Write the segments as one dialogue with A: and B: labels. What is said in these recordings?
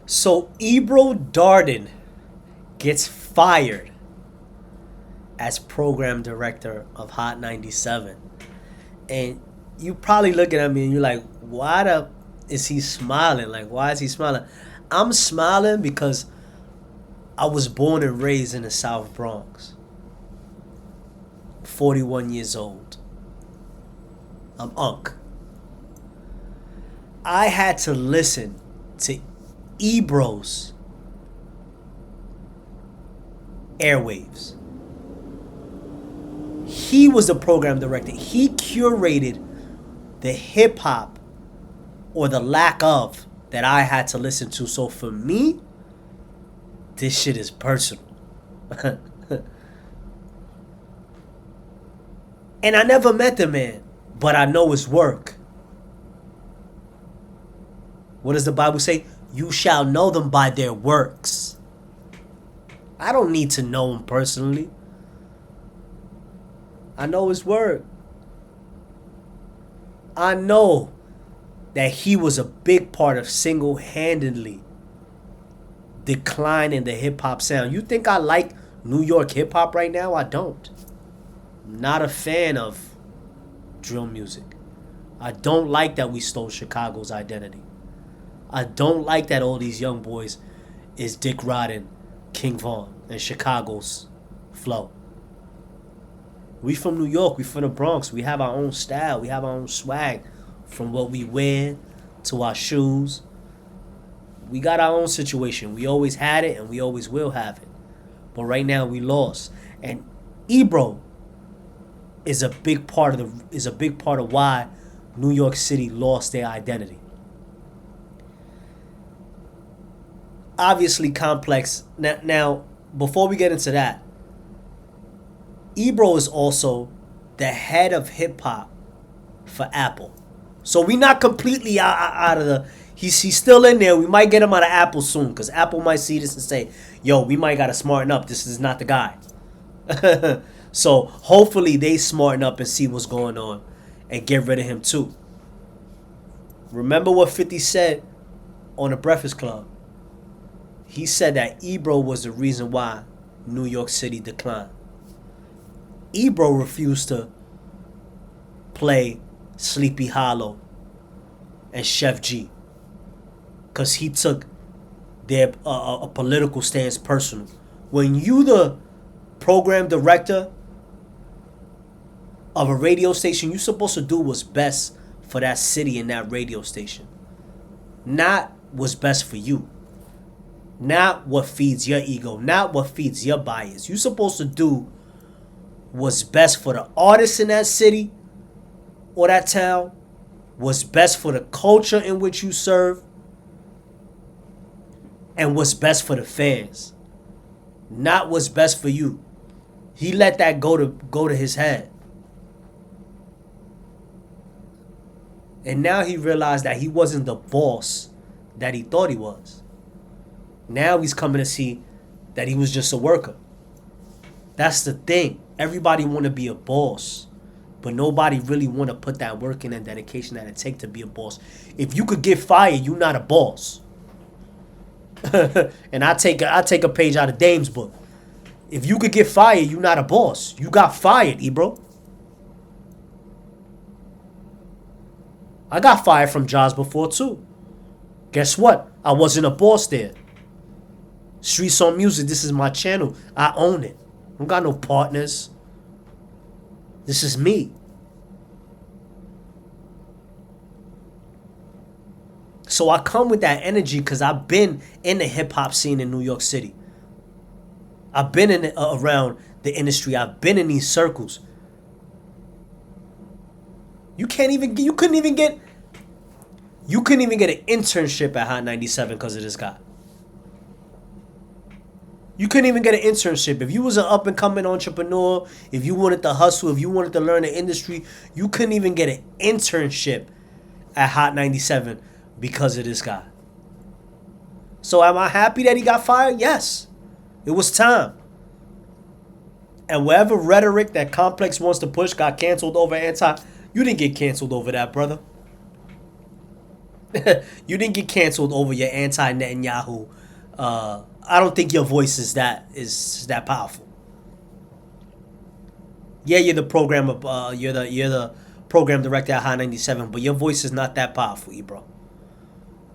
A: So Ebro Darden gets fired as program director of Hot 97. And you probably looking at me and you're like, why the is he smiling? Like, why is he smiling? I'm smiling because I was born and raised in the South Bronx. 41 years old. I'm Unc. I had to listen to Ebro's airwaves. He was the program director. He curated the hip hop or the lack of that I had to listen to. So for me, this shit is personal. And I never met the man, but I know his work. What does the Bible say? You shall know them by their works. I don't need to know him personally. I know his work. I know that he was a big part of single-handedly declining the hip-hop sound. You think I like New York hip-hop right now? I don't. I'm not a fan of drill music. I don't like that we stole Chicago's identity. I don't like that all these young boys is Dick Rodden, King Von, and Chicago's flow. We from New York. We from the Bronx. We have our own style. We have our own swag. From what we wear to our shoes. We got our own situation. We always had it and we always will have it. But right now we lost. And Ebro is a big part of why New York City lost their identity. Obviously complex. Now before we get into that, Ebro is also the head of hip hop for Apple. So we not completely out of the. He's still in there. We might get him out of Apple soon because Apple might see this and say, "Yo, we might gotta smarten up. This is not the guy." So hopefully they smarten up and see what's going on and get rid of him too. Remember what 50 said on the Breakfast Club? He said that Ebro was the reason why New York City declined. Ebro refused to play Sleepy Hollow and Chef G because he took their a political stance personal. When you the program director of a radio station, you're supposed to do what's best for that city and that radio station, not what's best for you, not what feeds your ego, not what feeds your bias. You're supposed to do what's best for the artists in that city or that town, what's best for the culture in which you serve, and what's best for the fans, not what's best for you. He let that go to his head. And now he realized that he wasn't the boss that he thought he was. Now he's coming to see that he was just a worker. That's the thing. Everybody want to be a boss, but nobody really want to put that work in and dedication that it takes to be a boss. If you could get fired, you're not a boss. And I take a page out of Dame's book. If you could get fired, you're not a boss. You got fired, Ebro. I got fired from jobs before too. Guess what? I wasn't a boss there. Streets on Music, this is my channel. I own it. I don't got no partners. This is me. So I come with that energy because I've been in the hip-hop scene in New York City. I've been around the industry. I've been in these circles. You couldn't even get an internship at Hot 97 because of this guy. You couldn't even get an internship. If you was an up-and-coming entrepreneur, if you wanted to hustle, if you wanted to learn the industry, you couldn't even get an internship at Hot 97 because of this guy. So am I happy that he got fired? Yes. It was time. And whatever rhetoric that Complex wants to push got canceled over anti... You didn't get canceled over that, brother. You didn't get canceled over your anti-Netanyahu. I don't think your voice is that powerful. Yeah, you're the program you're the program director at High 97, but your voice is not that powerful, Ebro.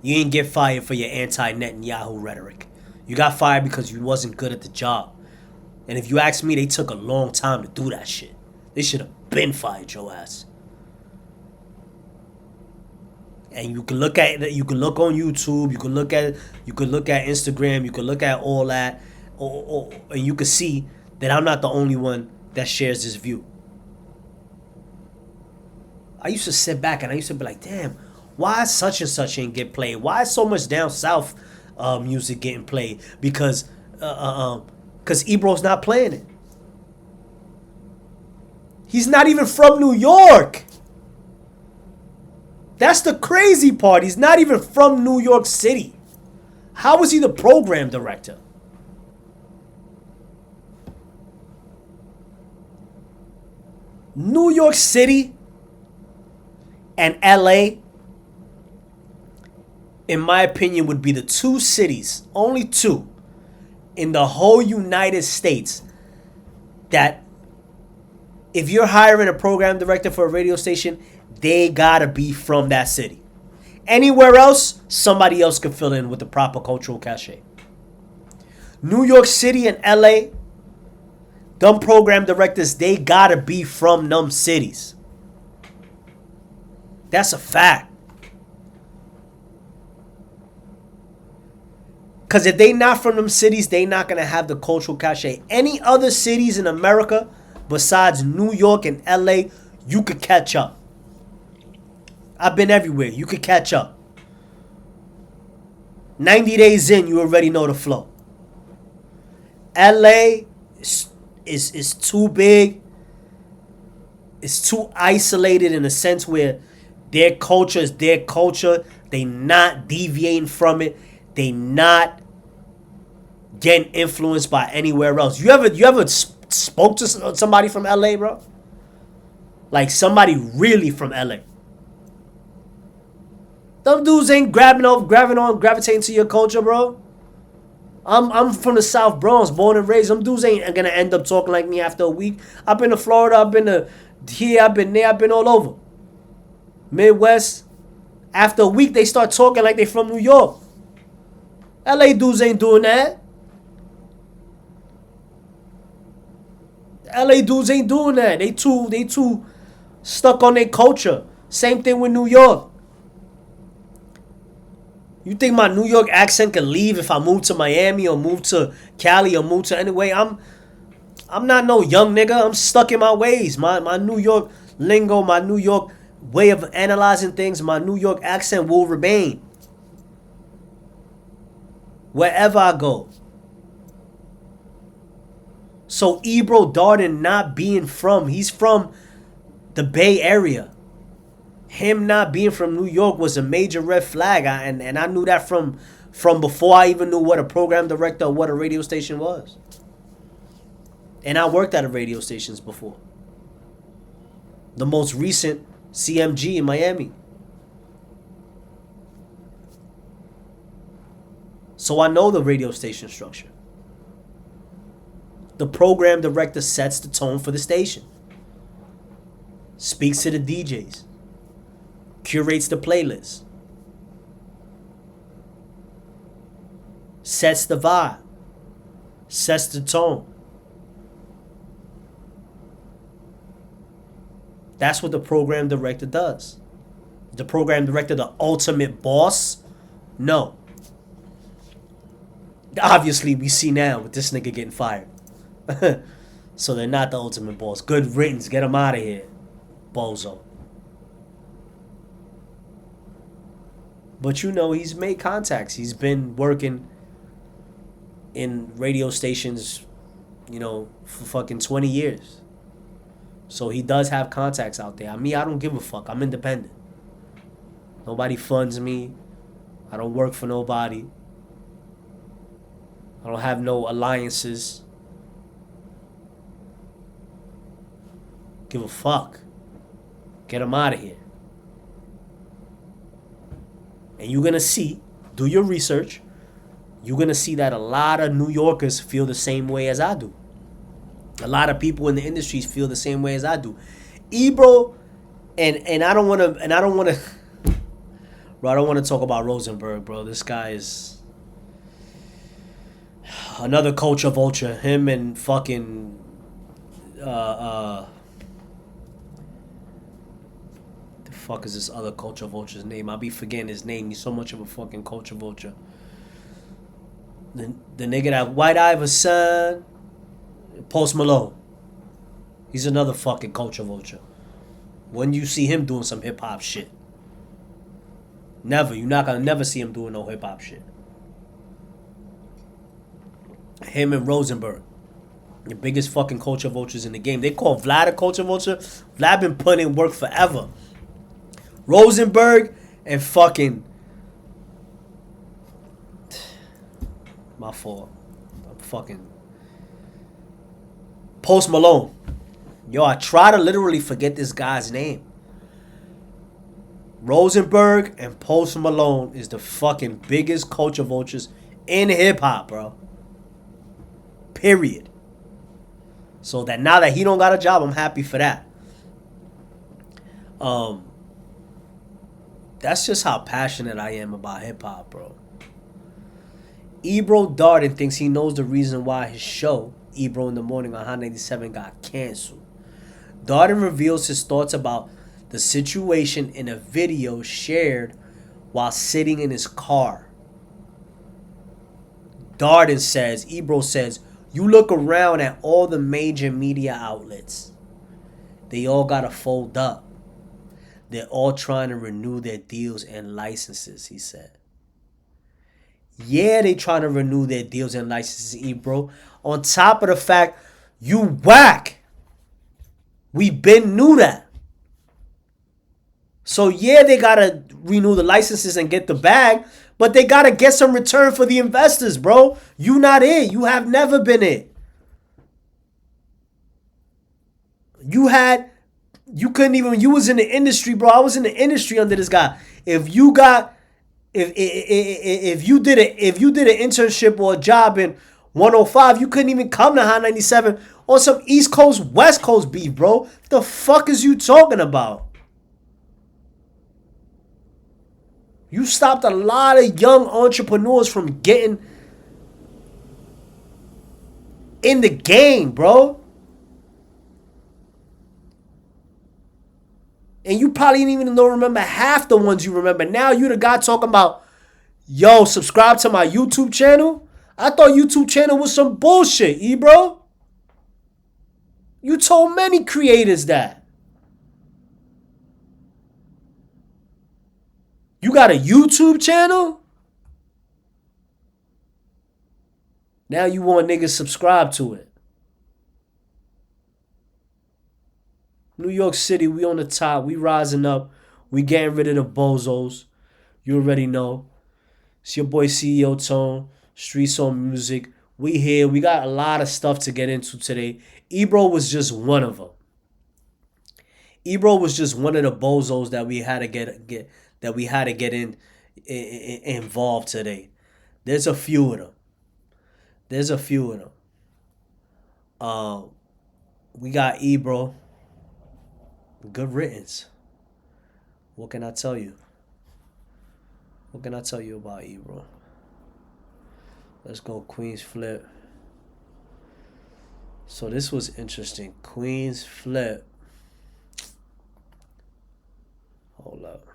A: You didn't get fired for your anti-Netanyahu rhetoric. You got fired because you wasn't good at the job. And if you ask me, they took a long time to do that shit. They should have been fired your ass. And you can look at it, you can look on YouTube, you can look at Instagram, you can look at all that, and you can see that I'm not the only one that shares this view. I used to sit back and I used to be like, damn, why such and such ain't get played? Why is so much down south music getting played? Because Ebro's not playing it. He's not even from New York. That's the crazy part. He's not even from New York City. How is he the program director? New York City and LA, in my opinion, would be the two cities, only two, in the whole United States that if you're hiring a program director for a radio station, they gotta be from that city. Anywhere else, somebody else could fill in with the proper cultural cachet. New York City and LA, them program directors, they gotta be from them cities. That's a fact. Because if they not from them cities, they not gonna have the cultural cachet. Any other cities in America besides New York and LA, you could catch up. I've been everywhere. You could catch up. 90 days in, you already know the flow. LA is too big. It's too isolated in a sense where their culture is their culture. They not deviating from it. They not getting influenced by anywhere else. You ever spoke to somebody from LA, bro? Like somebody really from LA. Them dudes ain't gravitating to your culture, bro. I'm from the South Bronx, born and raised. Them dudes ain't gonna end up talking like me after a week. I've been to Florida, I've been to here, I've been there, I've been all over. Midwest. After a week, they start talking like they from New York. LA dudes ain't doing that. LA dudes ain't doing that. They too stuck on their culture. Same thing with New York. You think my New York accent can leave if I move to Miami or move to Cali or move to anyway? I'm not no young nigga. I'm stuck in my ways. My New York lingo, my New York way of analyzing things, my New York accent will remain. Wherever I go. So Ebro Darden not being from, he's from the Bay Area. Him not being from New York was a major red flag. And I knew that from before I even knew what a program director or what a radio station was. And I worked at a radio stations before. The most recent, CMG in Miami. So I know the radio station structure. The program director sets the tone for the station. Speaks to the DJs. Curates the playlist. Sets the vibe. Sets the tone. That's what the program director does. The program director, the ultimate boss? No. Obviously, we see now with this nigga getting fired. So they're not the ultimate boss. Good riddance. Get him out of here, bozo. But you know, he's made contacts. He's been working in radio stations, you know, for fucking 20 years. So he does have contacts out there. I mean, I don't give a fuck. I'm independent. Nobody funds me. I don't work for nobody. I don't have no alliances. Give a fuck. Get him out of here. And you're going to see, do your research, you're going to see that a lot of New Yorkers feel the same way as I do. A lot of people in the industries feel the same way as I do. Ebro, and I don't want to, bro, I don't want to talk about Rosenberg, bro. This guy is another culture vulture. Him and fucking the fuck is this other culture vulture's name? I'll be forgetting his name. He's so much of a fucking culture vulture. The nigga that White Iverson, Post Malone. He's another fucking culture vulture. When you see him doing some hip hop shit, never. You're not gonna never see him doing no hip hop shit. Him and Rosenberg, the biggest fucking culture vultures in the game. They call Vlad a culture vulture. Vlad been putting in work forever. Rosenberg and fucking, my fault. I'm fucking Post Malone. Yo, I try to literally forget this guy's name. Rosenberg and Post Malone is the fucking biggest culture vultures in hip hop, bro. Period. So that now that he don't got a job, I'm happy for that. That's just how passionate I am about hip hop, bro. Ebro Dardens thinks he knows the reason why his show, Ebro in the Morning on Hot 97, got canceled. Darden reveals his thoughts about the situation in a video shared while sitting in his car. Darden says, Ebro says, you look around at all the major media outlets. They all gotta fold up. They're all trying to renew their deals and licenses, he said. Yeah, they trying to renew their deals and licenses, Ebro. On top of the fact, you whack. We been knew that. So yeah, they gotta renew the licenses and get the bag, but they gotta get some return for the investors, bro. You not it. You have never been it. You couldn't even. You was in the industry, bro. I was in the industry under this guy. If you did an internship or a job in 105, you couldn't even come to Hot 97 on some East Coast, West Coast beef, bro. What the fuck is you talking about? You stopped a lot of young entrepreneurs from getting in the game, bro. And you probably didn't even remember half the ones you remember. Now you the guy talking about, yo, subscribe to my YouTube channel. I thought YouTube channel was some bullshit, Ebro. You told many creators that. You got a YouTube channel? Now you want niggas subscribe to it. New York City, we on the top. We rising up. We getting rid of the bozos. You already know. It's your boy CEO Tone. Streets on Music. We here. We got a lot of stuff to get into today. Ebro was just one of them. Ebro was just one of the bozos that we had to get involved today. There's a few of them. We got Ebro. Good riddance. What can I tell you? What can I tell you about Ebro? Let's go Queensflip. So this was interesting. Queensflip. Hold up.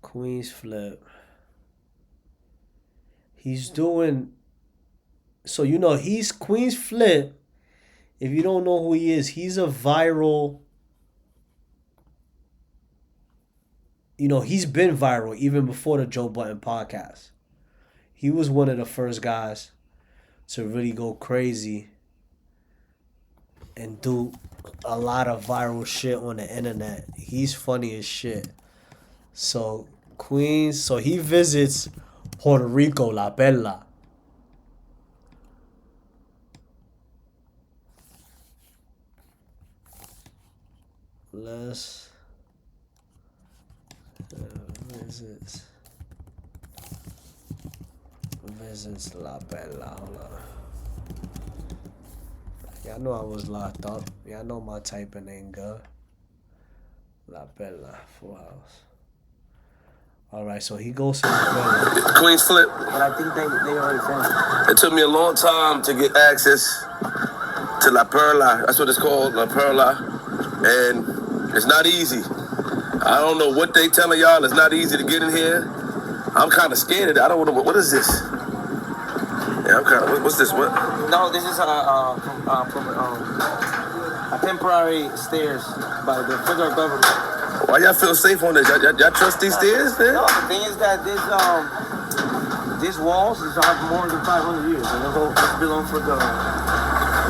A: Queensflip. He's doing. So you know he's Queensflip. If you don't know who he is, he's a viral. You know, he's been viral even before the Joe Budden podcast. He was one of the first guys to really go crazy and do a lot of viral shit on the internet. He's funny as shit. So he visits Puerto Rico, La Perla. Let's Visits La Perla. Hold on. Y'all know I was locked up. Y'all know my typing ain't good. La Perla, Full House. Alright, so he goes to La Perla.
B: Queensflip.
C: But I think they already finished.
B: It took me a long time to get access to La Perla. That's what it's called, La Perla. And it's not easy. I don't know what they telling y'all. It's not easy to get in here. I'm kind of scared of it. I don't know. What is this? Yeah, I'm kind of. What's this? What?
C: No, this is a temporary stairs by the federal government.
B: Why y'all feel safe on this? Y'all trust these stairs, man?
C: No, the thing is that these walls have more than 500 years, and they belong for the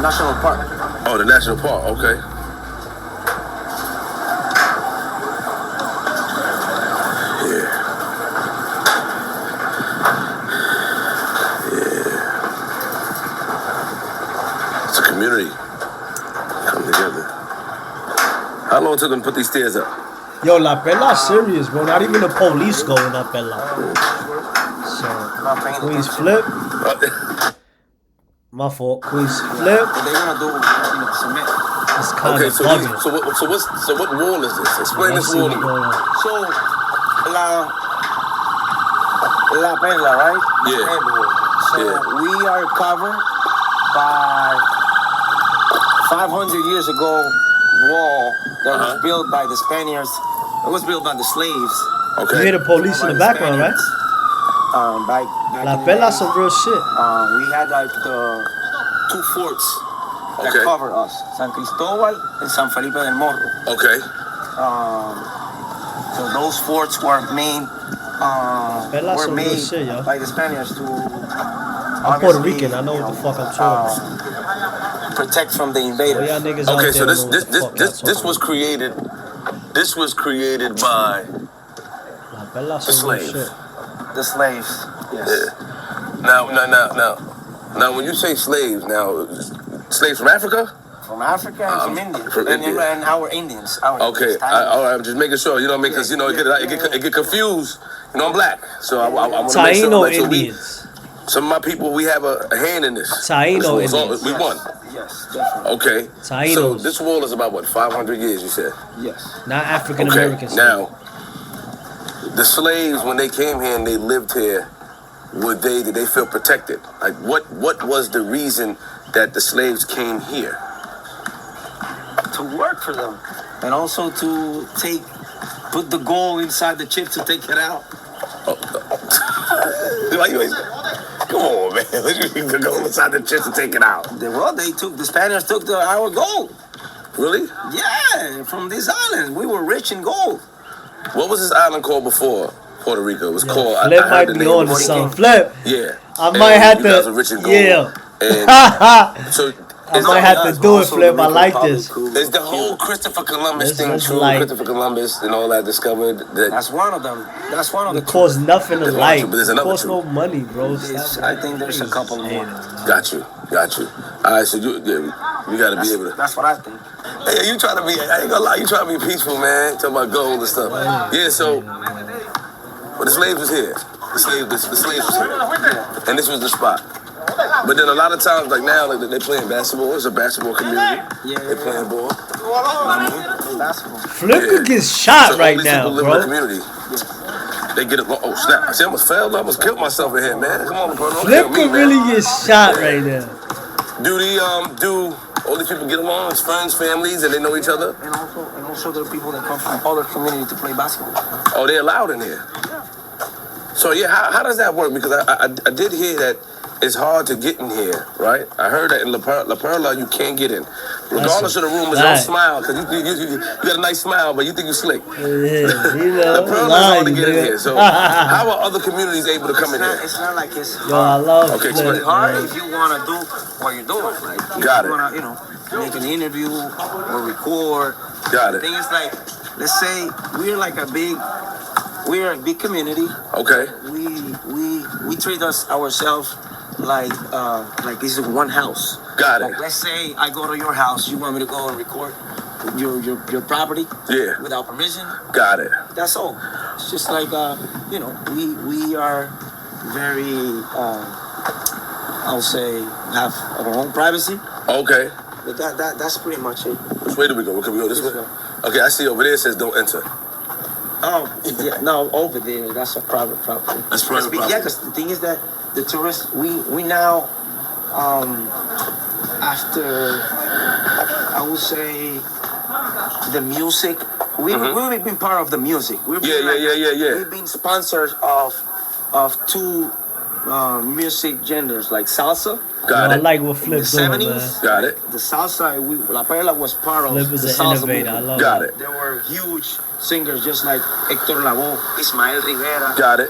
C: national park.
B: Oh, the national park. Okay. Community come together. How long took them to put these stairs up?
A: Yo, La Perla serious, bro. Not even the police go in La Perla. So, Queensflip. My fault. Queensflip.
C: They're gonna do cement.
A: It's kind
B: Okay,
A: of
B: so
A: bugging.
B: so what wall is this? Explain this wall to me.
C: So, La Perla, right?
B: Yeah.
C: So we are covered by 500 years ago wall that was built by the Spaniards. It was built by the slaves.
B: Okay.
A: You hear the police in the background, right?
C: Back
A: La
C: in the
A: Perla's
C: day,
A: some real shit.
C: we had like the two forts that
B: Okay.
C: covered us, San Cristobal and San Felipe del Morro.
B: Okay.
C: So those forts were made
A: Perla's some real shit, yo.
C: by the Spaniards to
A: I'm Puerto Rican. I know what the fuck I'm talking about.
C: protect from the
A: Oh,
C: invaders.
A: y'all niggas out
B: Okay.
A: there
B: So
A: don't know what the fuck
B: this
A: y'all talking
B: was created. This was created by
A: about. La Perla's
B: the
A: some real
B: slaves.
A: shit.
C: The slaves, yes.
B: Yeah. Now, when you say slaves, slaves from Africa?
C: From Africa and from India.
B: from
C: and,
B: India.
C: and our Indians. Our
B: Okay.
C: Indians,
B: All right. I'm just making sure. You know what I mean? Because it get confused. You know, I'm black, so I want to make sure.
A: Taino
B: Like, so
A: Indians.
B: some of my people, we have a hand in this.
A: Taino
B: This was
A: Indians.
B: we won.
C: Yes, definitely.
B: Okay. So
A: Tainos.
B: this wall is about what, 500 years? You said.
C: Yes.
A: Not African
B: Okay.
A: Americans.
B: Now, the slaves, when they came here and they lived here, did they feel protected? Like, what was the reason that the slaves came here?
C: To work for them. And also to put the gold inside the chip to take it out.
B: Come on, man. You can go inside the chest and take it out.
C: The Spaniards took our gold.
B: Really?
C: Yeah, from these islands. We were rich in gold.
B: What was this island called before Puerto Rico? It was called.
A: Flip
B: I
A: might
B: heard the
A: be
B: name
A: on to
B: before.
A: something. Flip.
B: Yeah.
A: I might have
B: you guys are rich
A: to.
B: in gold.
A: Yeah.
B: And so
A: I might have to do it, Flip. I like this.
B: is the whole Christopher Columbus thing
A: Let's
B: true?
A: like-
B: Christopher Columbus and all that discovered that.
C: That's one of them. That's one of the
A: It costs nothing to
B: There's one,
A: like.
B: but there's
A: It
B: another
A: costs
B: two.
A: no money, bro.
C: I think there's a couple more.
B: Got you. All right, so you got to be able to.
C: That's what I think.
B: Hey, you trying to be? I ain't gonna lie. You trying to be peaceful, man. Talking about gold and stuff. Yeah. So, well, the slaves was here. The slaves was here, and this was the spot. But then a lot of times, like now, like they playing basketball. It's a basketball community.
C: Yeah.
B: They playing ball.
C: Basketball.
A: Flip
B: Yeah.
A: could get shot
B: So
A: right
B: all these
A: now,
B: people live in the
A: bro.
B: community. They get it. Oh snap! See, I almost fell. I almost killed myself in here, man. Come on, bro. Don't
A: Flip
B: kill me,
A: could
B: man.
A: really get shot right now.
B: Do all these people get along as friends, families, and they know each other?
C: And also there are people that come from other communities to play basketball.
B: Oh, they're allowed in here. So yeah, how does that work? Because I did hear that it's hard to get in here, right? I heard that in La Perla you can't get in, regardless of the room. It's all
A: fact.
B: smile because you got a nice smile, but you think you slick.
A: Yeah, you know,
B: La Perla's
A: lying,
B: hard to get in
A: nigga.
B: here. So how are other communities able to come in here?
C: It's not like it's
A: Yo, I love
B: Okay,
A: Flip.
B: explain.
C: hard
A: man.
C: if you want to do what you're doing. Like, if
B: Got
C: you
B: it.
C: want to, make an interview or record.
B: Got
C: The
B: it.
C: thing is, like, let's say we're a big community.
B: Okay.
C: We treat ourselves like this is one house.
B: Got it.
C: Like, let's say I go to your house, you want me to go and record your property
B: Yeah.
C: without permission.
B: Got it.
C: That's all. It's just like we are very I'll say have our own privacy.
B: Okay.
C: But that's pretty much it.
B: Which way do we go? Can we go this way? Okay, I see over there it says don't enter.
C: Oh, yeah, no, over there, that's a private property.
B: That's private property.
C: Yeah, because the thing is that the tourists, we now, after, I would say, the music, we've been part of the music.
B: Yeah.
C: We've been sponsors of two music genders, like salsa.
A: I like what Flip's doing, man.
C: 70s.
B: Got it.
C: The salsa, La Perla was part of
A: Flip is
C: the
A: an
C: salsa
A: innovator.
C: movement.
A: I love
B: Got it.
C: There were huge singers just like Héctor Lavoe, Ismael Rivera.
B: Got it.